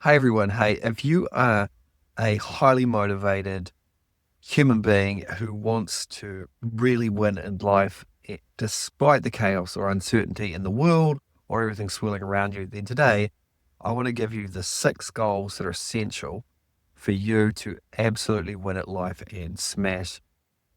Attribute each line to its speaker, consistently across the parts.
Speaker 1: Hey everyone. Hey, if you are a highly motivated human being who wants to really win in life, despite the chaos or uncertainty in the world or everything swirling around you, then today I want to give you the 6 goals that are essential for you to absolutely win at life and smash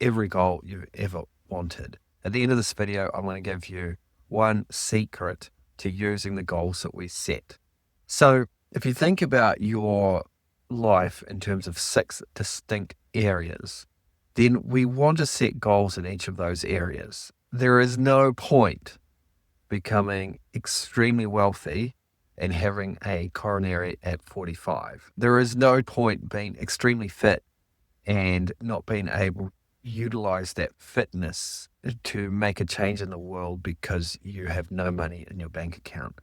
Speaker 1: every goal you've ever wanted. At the end of this video, I'm going to give you one secret to using the goals that we set. So, if you think about your life in terms of 6 distinct areas, then we want to set goals in each of those areas. There is no point becoming extremely wealthy and having a coronary at 45. There is no point being extremely fit and not being able to utilize that fitness to make a change in the world because you have no money in your bank account.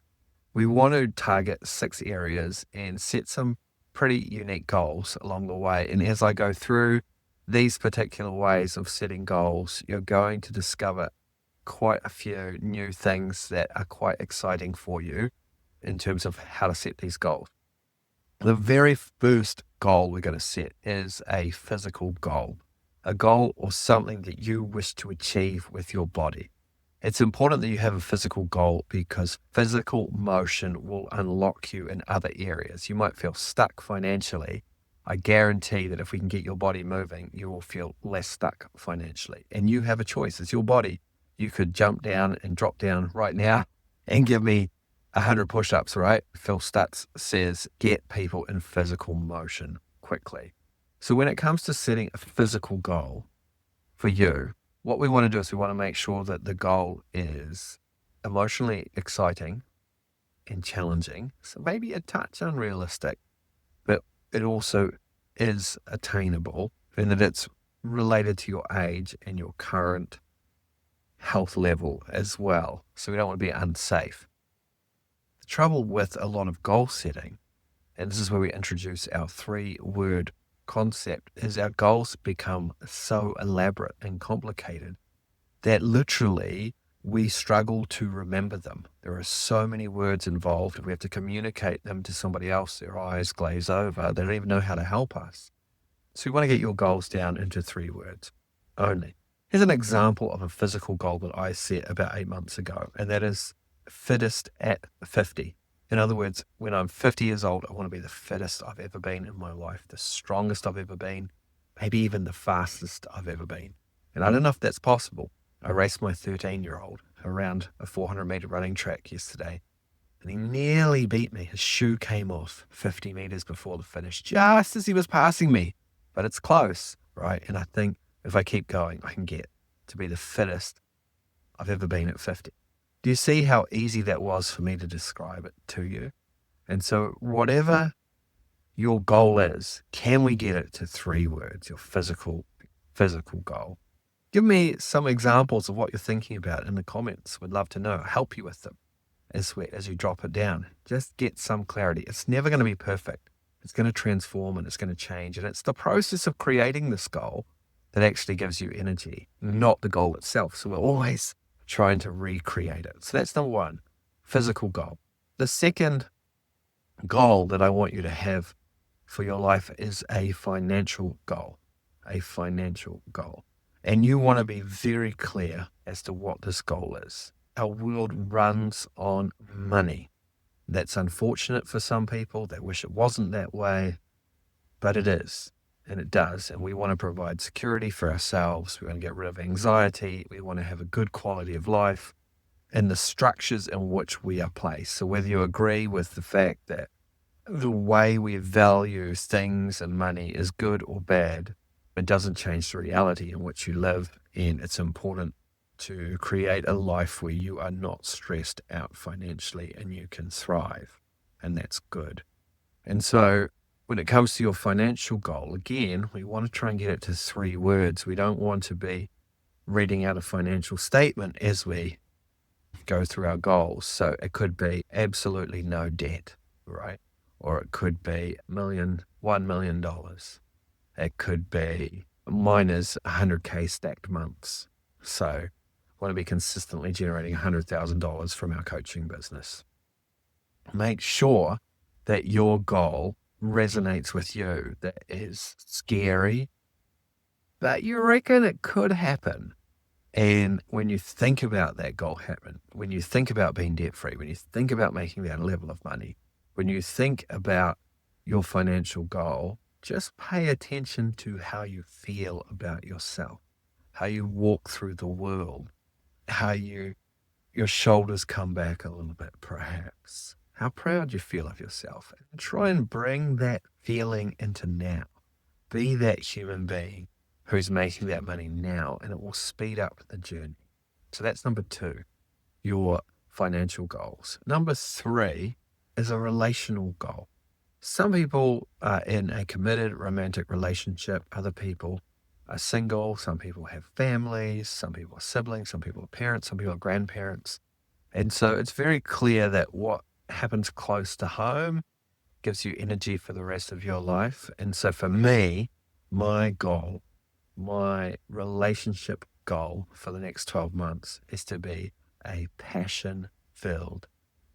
Speaker 1: We want to target 6 areas and set some pretty unique goals along the way. And as I go through these particular ways of setting goals, you're going to discover quite a few new things that are quite exciting for you in terms of how to set these goals. The very first goal we're going to set is a physical goal, a goal or something that you wish to achieve with your body. It's important that you have a physical goal because physical motion will unlock you in other areas. You might feel stuck financially. I guarantee that if we can get your body moving, you will feel less stuck financially. And you have a choice. It's your body. You could jump down and drop down right now and give me 100 push-ups, right? Phil Stutz says, get people in physical motion quickly. So when it comes to setting a physical goal for you, what we want to do is we want to make sure that the goal is emotionally exciting and challenging. So maybe a touch unrealistic, but it also is attainable and that it's related to your age and your current health level as well. So we don't want to be unsafe. The trouble with a lot of goal setting, and this is where we introduce our 3-word concept, is our goals become so elaborate and complicated that literally we struggle to remember them. There are so many words involved. We have to communicate them to somebody else. Their eyes glaze over. They don't even know how to help us. So you want to get your goals down into 3 words only. Here's an example of a physical goal that I set about 8 months ago, and that is fittest at 50. In other words, when I'm 50 years old, I want to be the fittest I've ever been in my life, the strongest I've ever been, maybe even the fastest I've ever been. And I don't know if that's possible. I raced my 13-year-old around a 400-meter running track yesterday, and he nearly beat me. His shoe came off 50 meters before the finish, just as he was passing me. But it's close, right? And I think if I keep going, I can get to be the fittest I've ever been at 50. Do you see how easy that was for me to describe it to you? And so whatever your goal is, can we get it to 3 words, your physical goal? Give me some examples of what you're thinking about in the comments. We'd love to know. Help you with them as you drop it down. Just get some clarity. It's never going to be perfect. It's going to transform and it's going to change. And it's the process of creating this goal that actually gives you energy, not the goal itself. So we're always trying to recreate it. So that's number 1, physical goal. The second goal that I want you to have for your life is a financial goal, And you want to be very clear as to what this goal is. Our world runs on money. That's unfortunate for some people. They wish it wasn't that way, but it is. And it does. And we want to provide security for ourselves. We want to get rid of anxiety. We want to have a good quality of life and the structures in which we are placed. So whether you agree with the fact that the way we value things and money is good or bad, it doesn't change the reality in which you live. And it's important to create a life where you are not stressed out financially and you can thrive. And that's good. And so when it comes to your financial goal, again, we want to try and get it to 3 words. We don't want to be reading out a financial statement as we go through our goals. So it could be absolutely no debt, right? Or it could be $1 million. It could be mine is 100K stacked months. So I want to be consistently generating $100,000 from our coaching business. Make sure that your goal resonates with you, that is scary, but you reckon it could happen. And when you think about that goal happen, when you think about being debt free, when you think about making that level of money, when you think about your financial goal, just pay attention to how you feel about yourself, how you walk through the world, how your shoulders come back a little bit, perhaps, how proud you feel of yourself. And try and bring that feeling into now. Be that human being who's making that money now, and it will speed up the journey. So that's number 2, your financial goals. Number 3 is a relational goal. Some people are in a committed romantic relationship. Other people are single. Some people have families. Some people are siblings. Some people are parents. Some people are grandparents. And so it's very clear that what happens close to home gives you energy for the rest of your life. And so for me, my goal, my relationship goal for the next 12 months is to be a passion-filled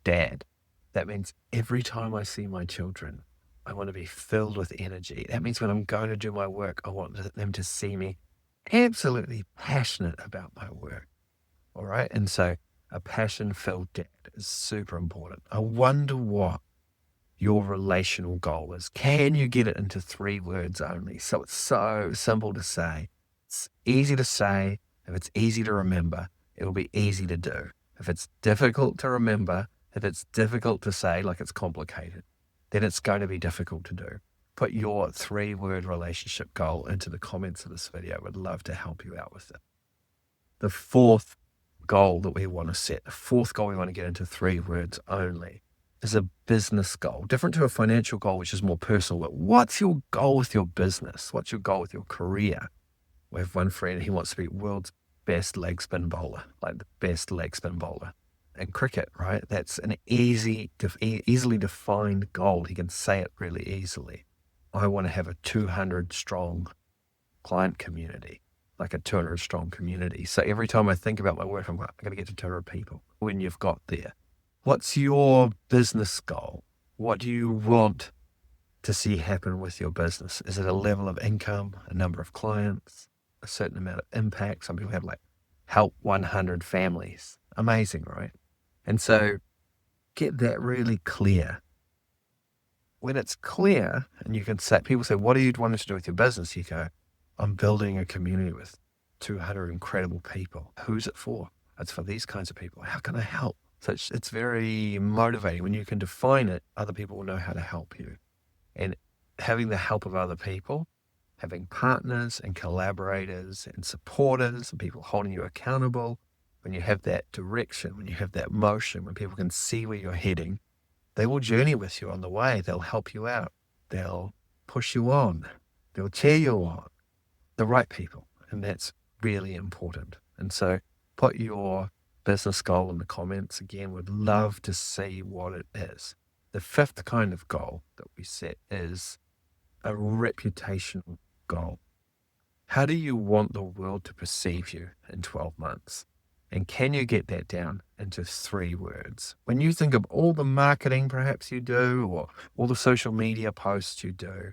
Speaker 1: dad. That means every time I see my children, I want to be filled with energy. That means when I'm going to do my work, I want them to see me absolutely passionate about my work. All right. And so a passion-filled dad is super important. I wonder what your relational goal is. Can you get it into 3 words only? So it's so simple to say. It's easy to say. If it's easy to remember, it'll be easy to do. If it's difficult to remember, if it's difficult to say, like it's complicated, then it's going to be difficult to do. Put your 3-word relationship goal into the comments of this video. I would love to help you out with it. The 4th goal that we want to set, the 4th goal we want to get into 3 words only, is a business goal, different to a financial goal, which is more personal. But what's your goal with your business? What's your goal with your career? We have one friend, he wants to be world's best leg spin bowler, like the best leg spin bowler in cricket, right? That's an easily defined goal. He can say it really easily. I want to have a 200 strong client community, like a 200 strong community. So every time I think about my work, I'm going to get to 200 people. When you've got there, what's your business goal? What do you want to see happen with your business? Is it a level of income, a number of clients, a certain amount of impact? Some people have like help 100 families. Amazing, right? And so get that really clear. When it's clear and you can say, people say, what do you want to do with your business? You go, I'm building a community with 200 incredible people. Who's it for? It's for these kinds of people. How can I help? So it's very motivating. When you can define it, other people will know how to help you. And having the help of other people, having partners and collaborators and supporters and people holding you accountable, when you have that direction, when you have that motion, when people can see where you're heading, they will journey with you on the way. They'll help you out. They'll push you on. They'll cheer you on. The right people. And that's really important. And so put your business goal in the comments. Again, would love to see what it is. The 5th kind of goal that we set is a reputational goal. How do you want the world to perceive you in 12 months? And can you get that down into 3 words? When you think of all the marketing perhaps you do, or all the social media posts you do,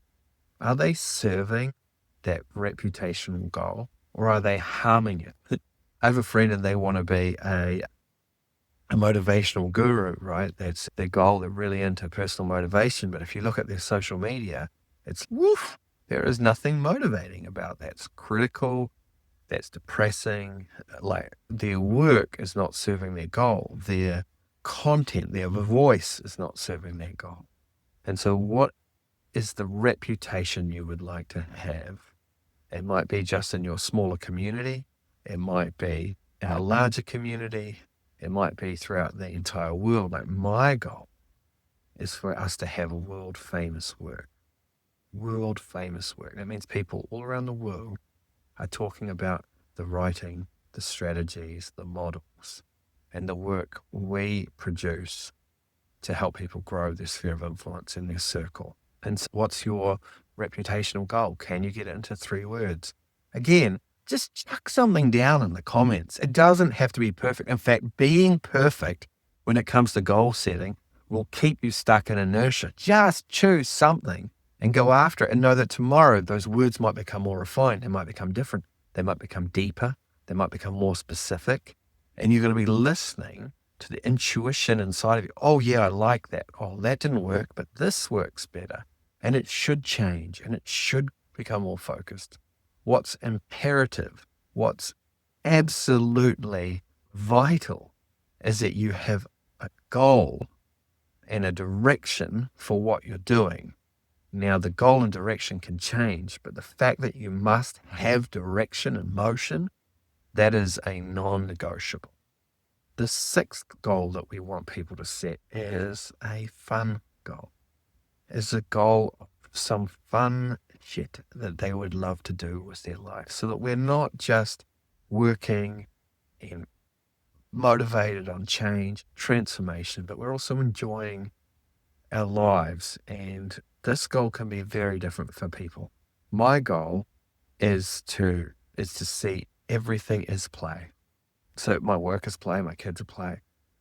Speaker 1: are they serving that reputational goal, or are they harming it? I have a friend and they want to be a motivational guru, right? That's their goal. They're really into personal motivation. But if you look at their social media, it's woof. There is nothing motivating about that. It's critical. That's depressing. Like their work is not serving their goal. Their content, their voice is not serving their goal. And so what is the reputation you would like to have? It might be just in your smaller community. It might be in a larger community. It might be throughout the entire world. Like my goal is for us to have world famous work. World famous work. That means people all around the world are talking about the writing, the strategies, the models, and the work we produce to help people grow their sphere of influence in their circle. And so what's your reputational goal? Can you get it into 3 words? Again, just chuck something down in the comments. It doesn't have to be perfect. In fact, being perfect when it comes to goal setting will keep you stuck in inertia. Just choose something and go after it, and know that tomorrow those words might become more refined. They might become different. They might become deeper. They might become more specific. And you're going to be listening to the intuition inside of you. Oh, yeah, I like that. Oh, that didn't work, but this works better. And it should change, and it should become more focused. What's imperative, what's absolutely vital is that you have a goal and a direction for what you're doing. Now, the goal and direction can change, but the fact that you must have direction and motion, that is a non-negotiable. The sixth goal that we want people to set is a fun goal. It's a goal of some fun shit that they would love to do with their life, so that we're not just working and motivated on change, transformation, but we're also enjoying our lives. And this goal can be very different for people. My goal is to see everything as play. So my work is play, my kids are play,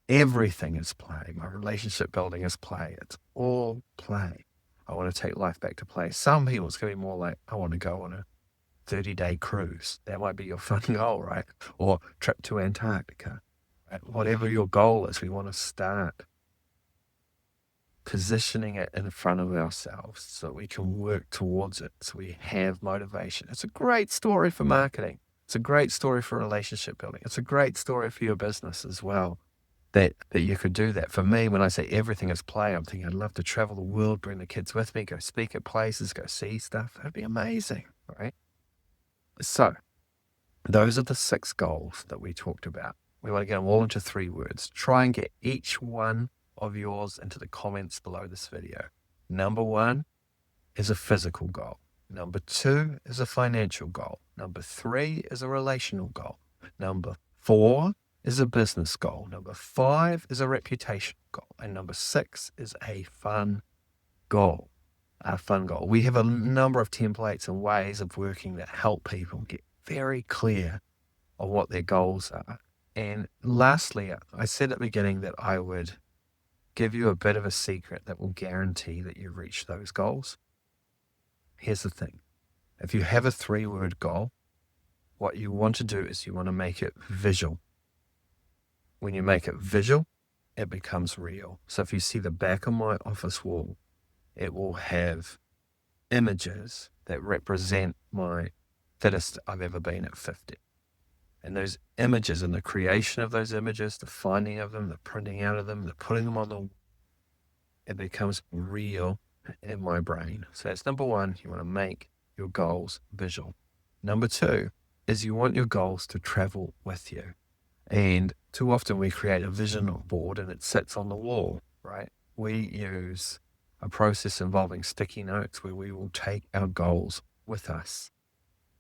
Speaker 1: everything is play, my relationship building is play. It's all play. I want to take life back to play. Some people, it's going to be more like, I want to go on a 30-day cruise. That might be your fun goal, right? Or trip to Antarctica. Right? Whatever your goal is, we want to start positioning it in front of ourselves so we can work towards it, so we have motivation. It's a great story for marketing. It's a great story for relationship building. It's a great story for your business as well, that you could do that. For me, when I say everything is play, I'm thinking I'd love to travel the world, bring the kids with me, go speak at places, go see stuff. That'd be amazing, right? So those are the 6 goals that we talked about. We want to get them all into 3 words. Try and get each one of yours into the comments below this video. Number 1 is a physical goal. Number 2 is a financial goal. Number 3 is a relational goal. Number 4 is a business goal. Number 5 is a reputational goal. And number 6 is a fun goal. A fun goal. We have a number of templates and ways of working that help people get very clear on what their goals are. And lastly, I said at the beginning that I would give you a bit of a secret that will guarantee that you reach those goals. Here's the thing. If you have a 3-word goal, what you want to do is you want to make it visual. When you make it visual, it becomes real. So if you see the back of my office wall, it will have images that represent my fittest I've ever been at 50. And those images and the creation of those images, the finding of them, the printing out of them, the putting them on the wall, it becomes real in my brain. So that's number 1. You want to make your goals visual. Number 2 is you want your goals to travel with you. And too often we create a vision board and it sits on the wall, right? We use a process involving sticky notes where we will take our goals with us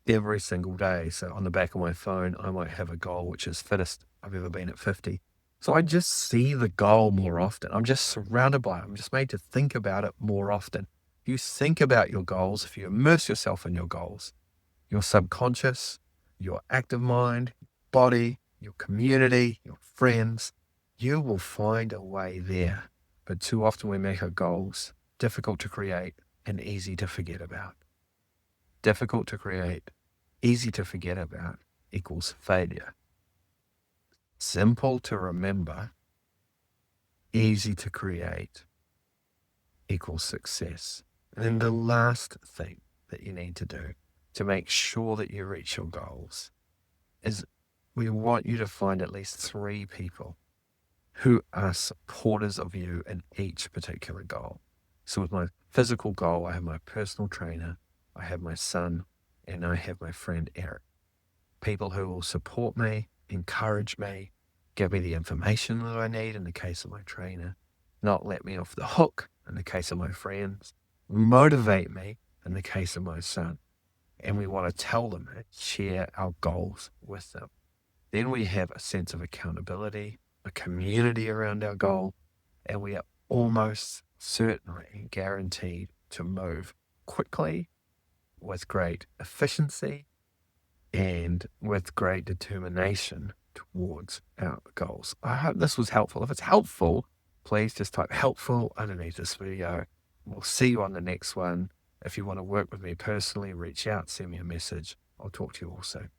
Speaker 1: every single day. So on the back of my phone, I might have a goal which is fittest I've ever been at 50. So I just see the goal more often. I'm just surrounded by it. I'm just made to think about it more often. If you think about your goals, if you immerse yourself in your goals, your subconscious, your active mind, body, your community, your friends, you will find a way there. But too often we make our goals difficult to create and easy to forget about. Difficult to create, easy to forget about equals failure. Simple to remember, easy to create equals success. And then the last thing that you need to do to make sure that you reach your goals is we want you to find at least 3 people who are supporters of you in each particular goal. So with my physical goal, I have my personal trainer, I have my son, and I have my friend Eric. People who will support me, encourage me, give me the information that I need in the case of my trainer, not let me off the hook in the case of my friends, motivate me in the case of my son. And we want to tell them and share our goals with them. Then we have a sense of accountability, a community around our goal, and we are almost certainly guaranteed to move quickly, with great efficiency, and with great determination towards our goals. I hope this was helpful. If it's helpful, please just type helpful underneath this video. We'll see you on the next one. If you want to work with me personally, reach out, send me a message. I'll talk to you all soon.